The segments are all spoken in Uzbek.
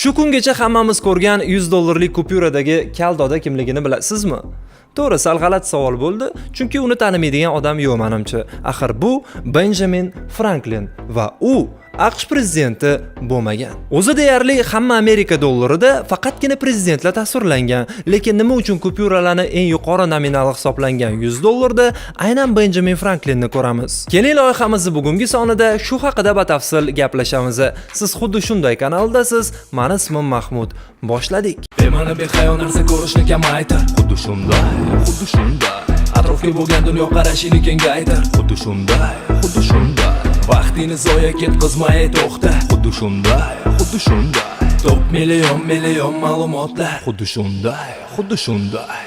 Shu kungacha hammamiz ko'rgan 100 dollarlik kupyuradagi kaldoda kimligini bilasizmi? To'g'ri, sal g'alati savol bo'ldi, chunki uni tanimaydigan odam yo'q menimcha. Axir bu Benjamin Franklin va u AQSh prezidenti bo'lmagan. O'zi deyarli hamma Amerika dollarida faqatgina prezidentlar tasvirlangan, lekin nima uchun kupyuralarning eng yuqori nominali hisoblangan 100 dollarda aynan Benjamin Franklinni ko'ramiz? Keling, loyihamizni bugungi sonida shu haqida batafsil gaplashamiz. Siz xuddi shunday kanaldasiz. Meni ismim Mahmud. Boshladik. Bema'ni behayo narsa ko'rishni kamaytir. Xuddi shunday, xuddi shunday. Atrofga bo'lgan dunyo qarashini kengaytir. Xuddi shunday, xuddi shunday. Vaqtini zoya ketkazmay to'xta. Xuddi shunday, xuddi shunday. Top million ma'lumotlar. Xuddi shunday, xuddi shunday.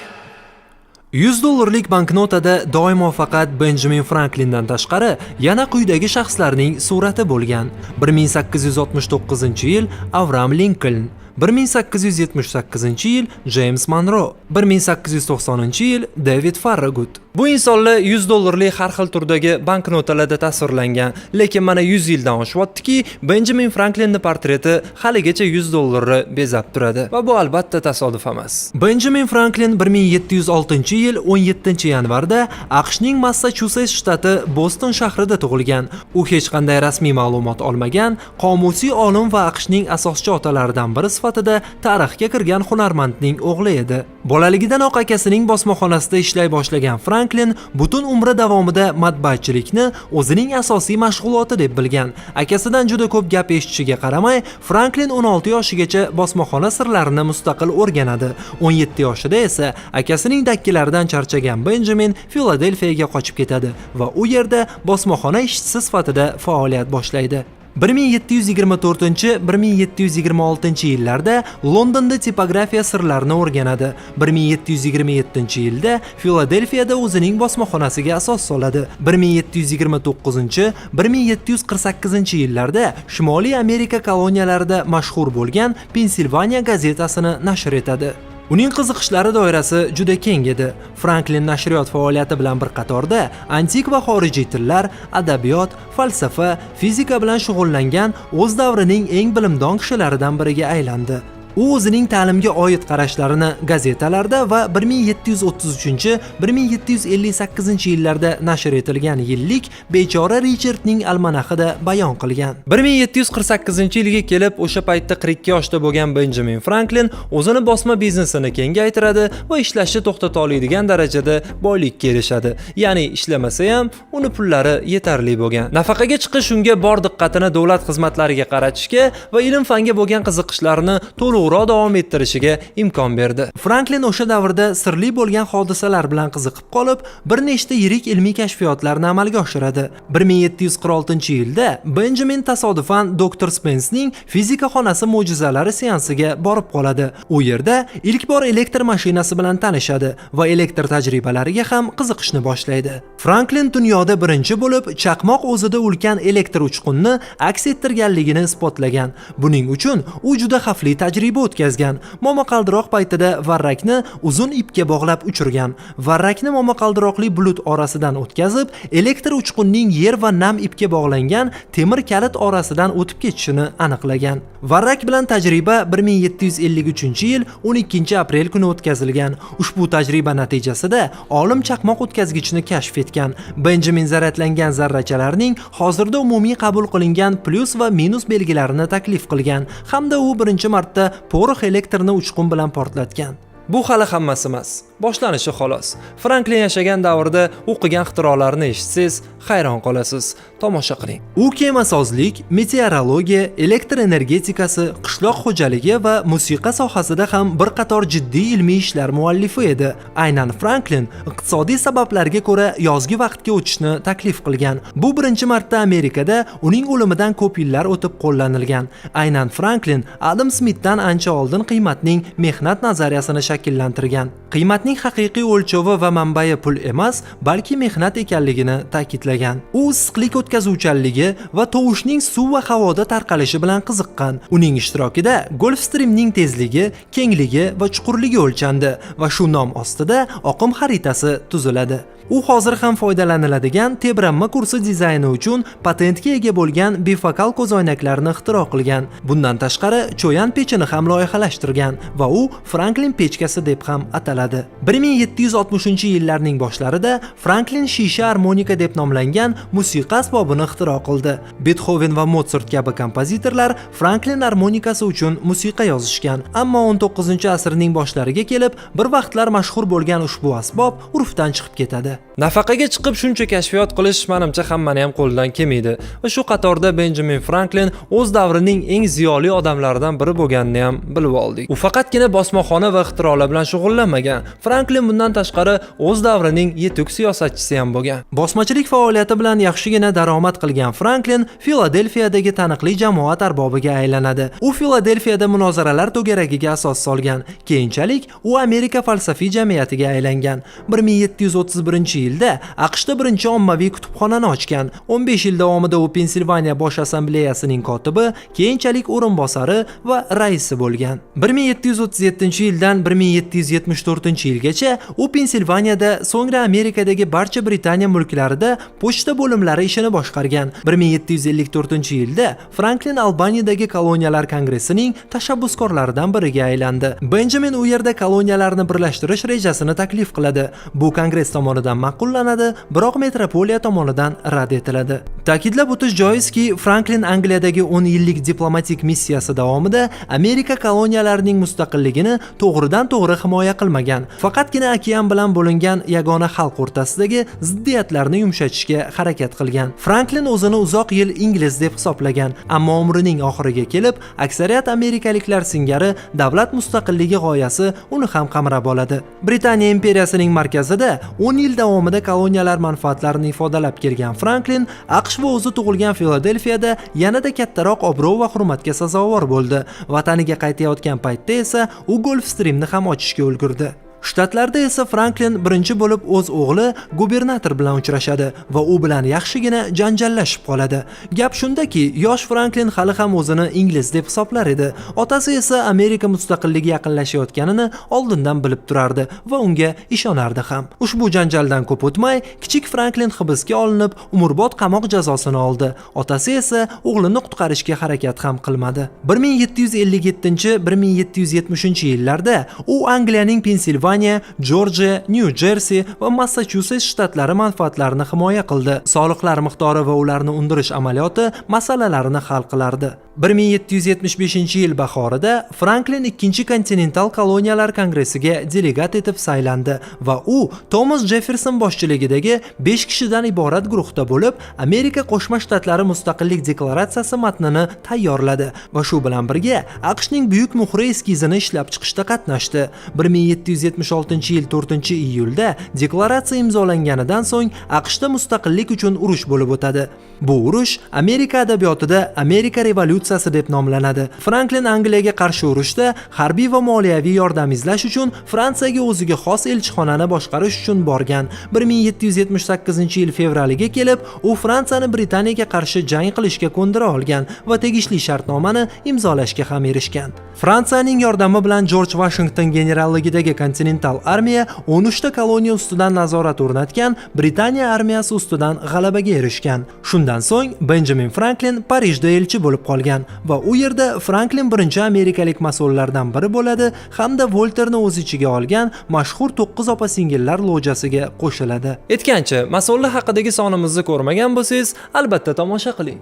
100 dollarlik banknotada doimo faqat Benjamin Franklindan tashqari yana quyidagi shaxslarning surati bo'lgan. 1869-yil Abraham Lincoln, 1878-yil James Monroe, 1890-yil David Farragut. Bu insonlar 100 dollarlik har xil turdagi banknotalarda tasvirlangan, lekin mana 100 yildan oshyaptiki, Benjamin Franklinning portreti haligacha 100 dollarni bezab turadi. Va bu albatta tasodif emas. Benjamin Franklin 1706-yil 17-yanvarda AQShning Massachusets shtati Boston shahrida tug'ilgan. U hech qanday rasmiy ma'lumot olmagan, qomusiy olim va AQShning asoschi otalaridan biri sifatida tarixga kirgan hunarmandning o'g'li edi. Bolaligidanoq akasining bosmaxonasida ishlay boshlagan Franklin butun umri davomida matbuotchilikni o'zining asosiy mashg'uloti deb bilgan. Akasidan juda ko'p gap eshitishiga qaramay, Franklin 16 yoshigacha bosmaxona sirlarini mustaqil o'rganadi. 17 yoshida esa akasining dakkilaridan charchagan Benjamin Filadelfiyaga qochib ketadi va u yerda bosmaxona ishchisi sifatida faoliyat boshlaydi. 1724-1726-yillarda Londonda tipografiya sirlarini o'rganadi. 1727-yilda Filadelfiyada o'zining bosmaxonasiga asos soladi. 1729-1748-yillarda Shimoliy Amerika koloniyalarida mashhur bo'lgan Pensilvaniya gazetasini nashr etadi. Uning qiziqishlari doirasi juda keng edi. Franklin nashriyot faoliyati bilan bir qatorda antik va xorijiy tillar, adabiyot, falsafa, fizika bilan shug'ullangan o'z davrining eng bilimdon kishilaridan biriga aylandi. U o'zining ta'limga oid qarashlarini gazetalarda va 1733-1758-yillarda nashr etilgan yillik Bechora Richardning almanahida bayon qilgan. 1748-yilga kelib, o'sha paytda 42 yoshda bo'lgan Benjamin Franklin o'zini bosma biznesini kengaytiradi va ishlashni to'xtata oladigan darajada boylikka erishadi. Ya'ni ishlamasa ham uni pullari yetarli bo'lgan. Nafaqaga chiqish unga bor diqqatini davlat xizmatlariga qaratishga va ilm-fanga bo'lgan qiziqishlarini to'liq davom ettirishiga imkon berdi. Franklin o'sha davrda sirli bo'lgan hodisalar bilan qiziqib qolib, bir nechta yirik ilmiy kashfiyotlarni amalga oshiradi. 1746-yilda Benjamin tasodifan Dr. Spencening fizika xonasi mo'jizalari seansiga borib qoladi. U yerda ilk bor elektr mashinasi bilan tanishadi va elektr tajribalariga ham qiziqishni boshlaydi. Franklin dunyoda birinchi bo'lib chaqmoq o'zida ulkan elektr uchqunni aks ettirganligini isbotlagan. Buning uchun u juda xavfli tajriba o'tkazgan. Momaqaldiroq paytida varrakni uzun ipga bog'lab uchirgan. Varrakni momaqaldiroqli bulut orasidan o'tkazib, elektr uchqunning yer va nam ipga bog'langan temir kalit orasidan o'tib ketishini aniqlagan. Varrak bilan tajriba 1753-yil 12-aprel kuni o'tkazilgan. Ushbu tajriba natijasida olim chaqmoq o'tkazgichni kashf etgan. Benjamin zaryadlangan zarrachalarning hozirda umumiy qabul qilingan plyus va minus belgilarini taklif qilgan hamda u birinchi marta porox elektrni uchqun bilan portlatgan. Bu hali hammasi emas. Boshlanishi xolos. Franklin yashagan davrda o'qigan ixtirolarini eshitsangiz, hayron qolasiz. Tomosha qiling. U kemasozlik, meteorologiya, elektr energetikasi, qishloq xo'jaligi va musiqa sohasida ham bir qator jiddiy ilmiy ishlar muallifi edi. Aynan Franklin iqtisodiy sabablarga ko'ra yozgi vaqtga o'tishni taklif qilgan. Bu birinchi marta Amerikada uning o'limidan ko'p yillar o'tib qo'llanilgan. Aynan Franklin Adam Smithdan ancha oldin qiymatning mehnat nazariyasini shakllantirgan. Qiymatning haqiqiy o'lchovi va manbai pul emas, balki mehnat ekanligini ta'kidlagan. U issiqlik o'tkazuvchanligi va tovushning suv va havoda tarqalishi bilan qiziqqan. Uning ishtirokida Gulf Streamning tezligi, kengligi va chuqurligi o'lchandi va shu nom ostida oqim xaritasi tuziladi. U hozir ham foydalaniladigan tebranma kursi dizayni uchun patentga ega bo'lgan bifokal ko'zoynaklarni ixtiro qilgan. Bundan tashqari, cho'yan pechini ham loyihalashtirgan va u Franklin pechkasi deb ham ataladi. 1760-yillarning boshlarida Franklin shisha armonika deb nomlangan musiqa asbobini ixtiro qildi. Beethoven va Mozart kabi kompozitorlar Franklin armonikasi uchun musiqa yozishgan, ammo 19-asrning boshlariga kelib bir vaqtlar mashhur bo'lgan ushbu asbob urfdan chiqib ketadi. Nafaqaga chiqib shuncha kashfiyot qilish menimcha hammani ham qo'ldan kelmaydi va shu qatorda Benjamin Franklin o'z davrining eng ziyoli odamlaridan biri bo'lganini ham bilib oldik. U faqatgina bosmaxona va ixtirolar bilan shug'ullanmagan. Franklin bundan tashqari o'z davrining yetuk siyosatchisi ham bo'lgan. Bosmachilik faoliyati bilan yaxshigina daromad qilgan Franklin Filadelfiyadagi taniqli jamoat arbobiga aylanadi. U Filadelfiyada munozaralar to'garagiga asos solgan. Keyinchalik u Amerika falsafiy jamiyatiga aylangan. 1731-yilda AQShda birinchi ommaviy kutubxonani ochgan. 15 yil davomida u Pensilvaniya bosh assambleyasining kotibi, keyinchalik o'rinbosari va raisi bo'lgan. 1737-yildan 1774-yilgacha u Pensilvaniyada, so'ngra Amerikadagi barcha Britaniya mulklarida pochta bo'limlari ishini boshqargan. 1754-yilda Franklin Albaniyadagi koloniyalar kongressining tashabbuskorlaridan biriga aylandi. Benjamin u yerda koloniyalarni birlashtirish rejasini taklif qiladi. Bu kongress tomonidan ma'qullanadi, biroq metropoliya tomonidan rad etiladi. Ta'kidlab o'tish joizki, Franklin Angliyadagi 10 yillik diplomatik missiyasi davomida Amerika koloniyalarining mustaqilligini to'g'ridan-to'g'ri himoya qilmagan. Faqatgina okean bilan bo'lingan yagona xalq o'rtasidagi ziddiyatlarni yumshatishga harakat qilgan. Franklin o'zini uzoq yil ingliz deb hisoblagan, ammo umrining oxiriga kelib, aksariyat amerikaliklar singari davlat mustaqilligi g'oyasi uni ham qamrab oladi. Britaniya imperiyasining markazida 10 yil davomida koloniyalar manfaatlarini ifodalab kelgan Franklin, AQSh va o'zi tug'ilgan Filadelfiyada yanada kattaroq obro' va hurmatga sazovor bo'ldi. Vataniga qaytayotgan paytda esa u Gulfstreamni ham ochishga ulgurdi. Shtatlarda esa Franklin birinchi bo'lib o'z o'g'li gubernator bilan uchrashadi va u bilan yaxshigina janjallashib qoladi. Gap shundaki, yosh Franklin hali ham o'zini ingliz deb hisoblar edi. Otasi esa Amerika mustaqilligi yaqinlashayotganini oldindan bilib turardi va unga ishonardi ham. Ushbu janjaldan ko'p o'tmay, kichik Franklin hibsga olinib, umrbod qamoq jazosini oldi. Otasi esa o'g'lini qutqarishga harakat ham qilmadi. 1757-1770-yillarda u Angliyaning Pensilvaniya, Georgia, New Jersey va Massachusets shtatlari manfaatlarini himoya qildi. Soliqlar miqdori va ularni undirish amaliyoti masalalarini hal qilardi. 1775-yil bahorida Franklin 2-kontinental koloniyalar kongressiga delegat etib saylandi va u Thomas Jefferson boshchiligidagi 5 kishidan iborat guruhda bo'lib, Amerika Qo'shma Shtatlari mustaqillik deklaratsiyasi matnini tayyorladi va shu bilan birga AQShning buyuk muhri eskizini ishlab chiqishda qatnashdi. 1776-yil 4-iyulda deklaratsiya imzolanganidan so'ng AQShda mustaqillik uchun urush bo'lib o'tadi. Bu urush Amerika adabiyotida Amerika revolyutsiyasi deb nomlanadi. Franklin Angliyaga qarshi urushda harbiy va moliyaviy yordam izlash uchun Fransiyaga o'ziga xos elchixonani boshqarish uchun borgan. 1778-yil fevraliga kelib, u Fransiyani Britaniyaga qarshi jang qilishga ko'ndira olgan va tegishli shartnomani imzolashga ham erishgan. Fransiyaning yordami bilan George Washington generalligidagi kontinental armiya 13 ta koloniya ustidan nazorat o'rnatgan, Britaniya armiyasi ustidan g'alabaga erishgan. Shundan so'ng Benjamin Franklin Parijda elchi bo'lib qolgan va u yerda Franklin birinchi amerikalik mas'ullardan biri bo'ladi hamda Volterni o'z ichiga olgan mashhur 9 opa-singillar lojasiga qo'shiladi. Aytgancha, mas'ullar haqidagi sonimizni ko'rmagan bo'lsangiz, albatta tomosha qiling.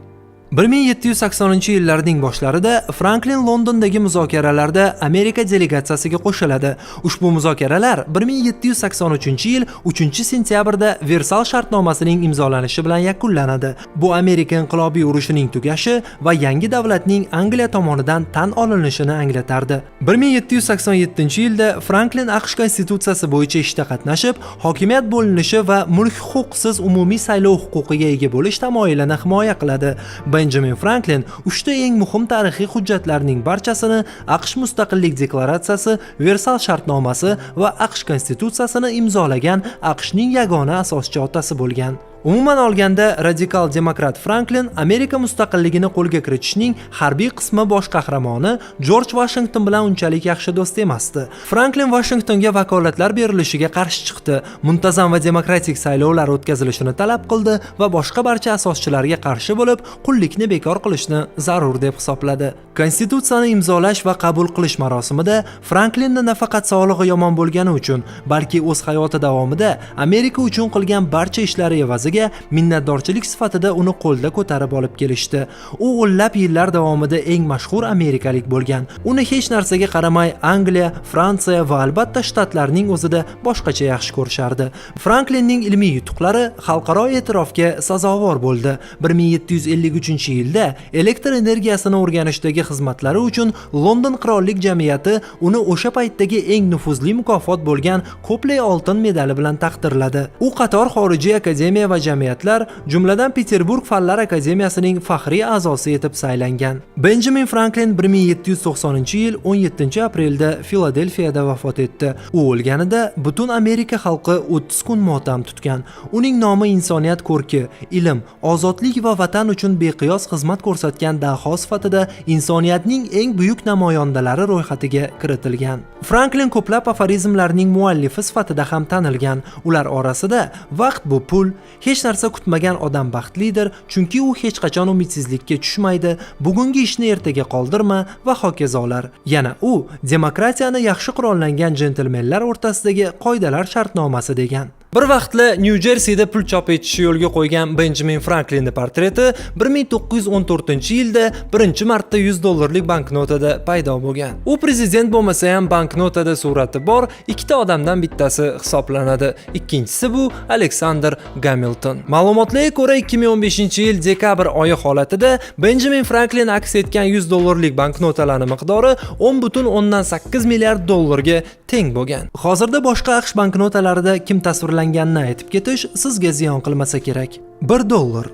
1780-yillarning boshlarida Franklin Londondagi muzokaralarda Amerika delegatsiyasiga qo'shiladi. Ushbu muzokaralar 1783-yil 3-sentyabrda Versal shartnomasining imzolanishi bilan yakunlanadi. Bu Amerika inqilobiy urushining tugashi va yangi davlatning Angliya tomonidan tan olinishini anglatardi. 1787-yilda Franklin AQSh konstitutsiyasi bo'yicha ishda qatnashib, hokimiyat bo'linishi va mulk huquqsiz umumiy saylov huquqiga ega bo'lish tamoyilini himoya qiladi. Benjamin Franklin uchta eng muhim tarixiy hujjatlarning barchasini AQSh mustaqillik deklaratsiyasi, Versal shartnomasi va AQSh konstitutsiyasini imzolagan AQShning yagona asoschi otasi bo'lgan. Umuman olganda, radikal demokrat Franklin Amerika mustaqilligini qo'lga kiritishning harbiy qismi bosh qahramoni Jorj Vashington bilan unchalik yaxshi do'st emasdi. Franklin Vashingtonga vakolatlar berilishiga qarshi chiqdi, muntazam va demokratik saylovlar o'tkazilishini talab qildi va boshqa barcha asoschilarga qarshi bo'lib, qullikni bekor qilishni zarur deb hisobladi. Konstitutsiyani imzolash va qabul qilish marosimida Franklinni nafaqat sog'lig'i yomon bo'lgani uchun, balki o'z hayoti davomida Amerika uchun qilgan barcha ishlari evaziga minnatdorchilik sifatida uni qo'lda ko'tarib olib kelishdi. U o'nlab yillar davomida eng mashhur amerikalik bo'lgan. Uni hech narsaga qaramay Angliya, Fransiya va albatta shtatlarning o'zida boshqacha yaxshi ko'rishardi. Franklinning ilmiy yutuqlari xalqaro e'tirofga sazovor bo'ldi. 1753-yilda elektr energiyasini o'rganishdagi xizmatlari uchun London qirollik jamiyati uni o'sha paytdagi eng nufuzli mukofot bo'lgan Copley oltin medali bilan taqdirladi. U qator xorijiy akademiya va jamiyatlar, jumladan Peterburg Fanlar akademiyasining faxriy a'zosi etib saylangan. Benjamin Franklin 1790-yil 17-aprelda Filadelfiyada vafot etdi. U o'lganida butun Amerika xalqi 30 kun motam tutgan. Uning nomi insoniyat ko'rki, ilm, ozodlik va vatan uchun beqiyos xizmat ko'rsatgan daho sifatida insoniyatning eng buyuk namoyandalari ro'yxatiga kiritilgan. Franklin ko'plab aforizmlarning muallifi sifatida ham tanilgan. Ular orasida vaqt bu pul, hech narsa kutmagan odam baxtlidir, chunki u hech qachon umidsizlikka tushmaydi, bugungi ishni ertaga qoldirma va hokazolar. Yana u demokratiyani yaxshi qurollangan jentelmenlar o'rtasidagi qoidalar shartnomasi degan. Bir vaqtlar New Jerseyda pul chop etishni yo'lga qo'ygan Benjamin Franklinning portreti 1914-yilda birinchi marta $100 banknotada paydo bo'lgan. U prezident bo'lmasa ham banknotada surati bor ikkita odamdan bittasi hisoblanadi. Ikkinchisi bu Alexander Hamilton. Ma'lumotlarga ko'ra 2015-yil dekabr oyi holatida Benjamin Franklin aks etgan $100 banknotalarning miqdori 10,8 milliard dollarga teng bo'lgan. Hozirda boshqa AQSh banknotalarida kim tasvirlanganini aytib ketish sizga ziyon qilmasa kerak. $1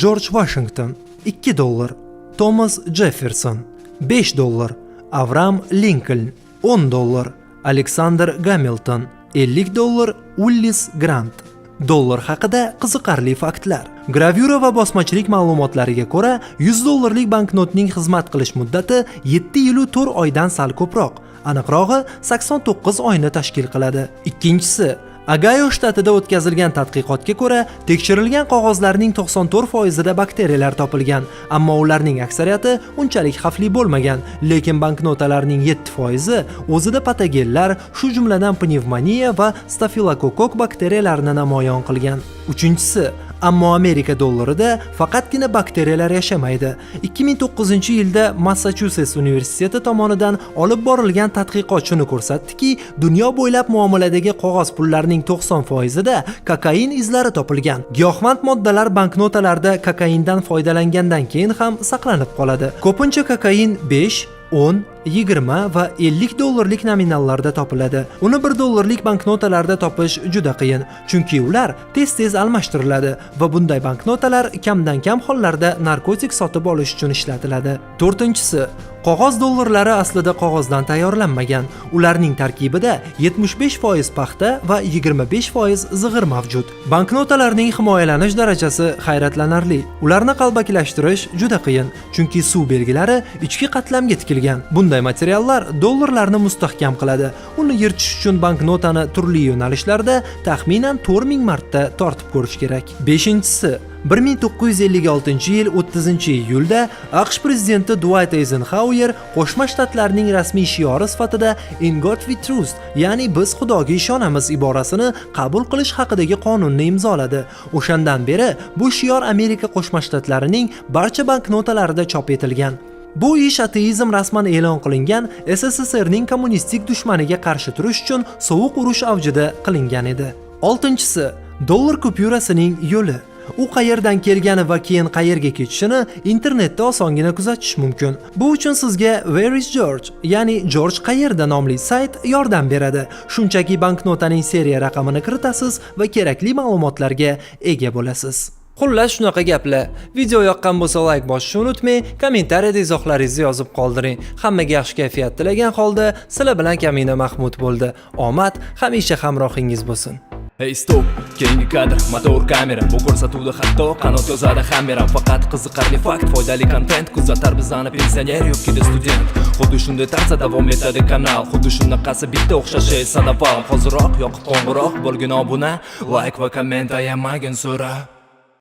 Jorj Washington, $2 Thomas Jefferson, $5 Abraham Lincoln, $10 Alexander Hamilton, $50 Ulysses Grant. Dollar haqida qiziqarli faktlar. Gravyura va bosmachilik ma'lumotlariga ko'ra, $100 banknotning xizmat qilish muddati 7 yil 4 oydan sal ko'proq. Aniqrog'i 89 oyni tashkil qiladi. Ikkinchisi, Agayo shtatida o'tkazilgan tadqiqotga ko'ra, tekshirilgan qog'ozlarning 94% bakteriyalar topilgan, ammo ularning aksariyati unchalik xavfli bo'lmagan, lekin banknotalarning 7% o'zida patogenlar, shu jumladan pnevmoniya va stafilokokok bakteriyalarini namoyon qilgan. Uchinchisi, ammo Amerika dollarida faqatgina bakteriyalar yashamaydi. 2009-yilda Massachusets universiteti tomonidan olib borilgan tadqiqot shuni ko'rsatdiki, dunyo bo'ylab muomaladagi qog'oz pullarning 90%da kokain izlari topilgan. Giyohvand moddalar banknotalarda kokaindan foydalangandan keyin ham saqlanib qoladi. Ko'pincha kokain 5, 10, 20 va $50 nominallarda topiladi. Uni $1 banknotalarda topish juda qiyin, chunki ular tez-tez almashtiriladi va bunday banknotalar kamdan kam hollarda narkotik sotib olish uchun ishlatiladi. To'rtinchisi, qog'oz dollarlari aslida qog'ozdan tayyorlanmagan. Ularning tarkibida 75% paxta va 25% zig'ir mavjud. Banknotalarning himoyalanish darajasi hayratlanarli. Ularni qalbakilashtirish juda qiyin, chunki suv belgilari ichki qatlamga tikilgan. Bunday materiallar dollarlarni mustahkam qiladi. Uni yirtish uchun banknotani turli yo'nalishlarda taxminan 4000 marta tortib ko'rish kerak. Beshinchisi, 1956-yil 30-iyulda AQSh prezidenti Dwight Eisenhower Qo'shma Shtatlarning rasmiy shiori sifatida In God We Trust, ya'ni biz Xudoga ishonamiz iborasini qabul qilish haqidagi qonunni imzoladi. O'shandan beri bu shior Amerika Qo'shma Shtatlarining barcha banknotalarida chop etilgan. Bu ish ateizm rasman e'lon qilingan SSSRning kommunistik dushmaniga qarshi turish uchun sovuq urush avjida qilingan edi. Oltinchisi, dollar kupyurasining yo'li. U qayerdan kelgani va keyin qayerga ketishini internetda osongina kuzatish mumkin. Bu uchun sizga Where is George, ya'ni George qayerda nomli sayt yordam beradi. Shunchaki banknotaning seriya raqamini kiritasiz va kerakli ma'lumotlarga ega bo'lasiz. Xullas shunaqa gaplar. Video yoqqan bo'lsa like bosishni unutmang, kommentariyada izohlaringizni yozib qoldiring. Hammaga yaxshi kayfiyat tilagan holda, sizlar bilan Kamina Mahmud bo'ldi. Omad hamisha hamrohingiz bo'lsin. Hey stop, keyingi kadr, motor kamera. Bu ko'rsatuvda hatto qanot yozadi hammeram. Faqat qiziqarli fakt, foydali kontent kuzatar bizani pensioner yoki student. Xuddi shunday tarzda davom etadi kanal. Xuddi shunaqasi bitta o'xshashi esa davom. Hoziroq yoqib qo'ng'iroq bo'lgin obuna, like va komment ayamagin so'ra.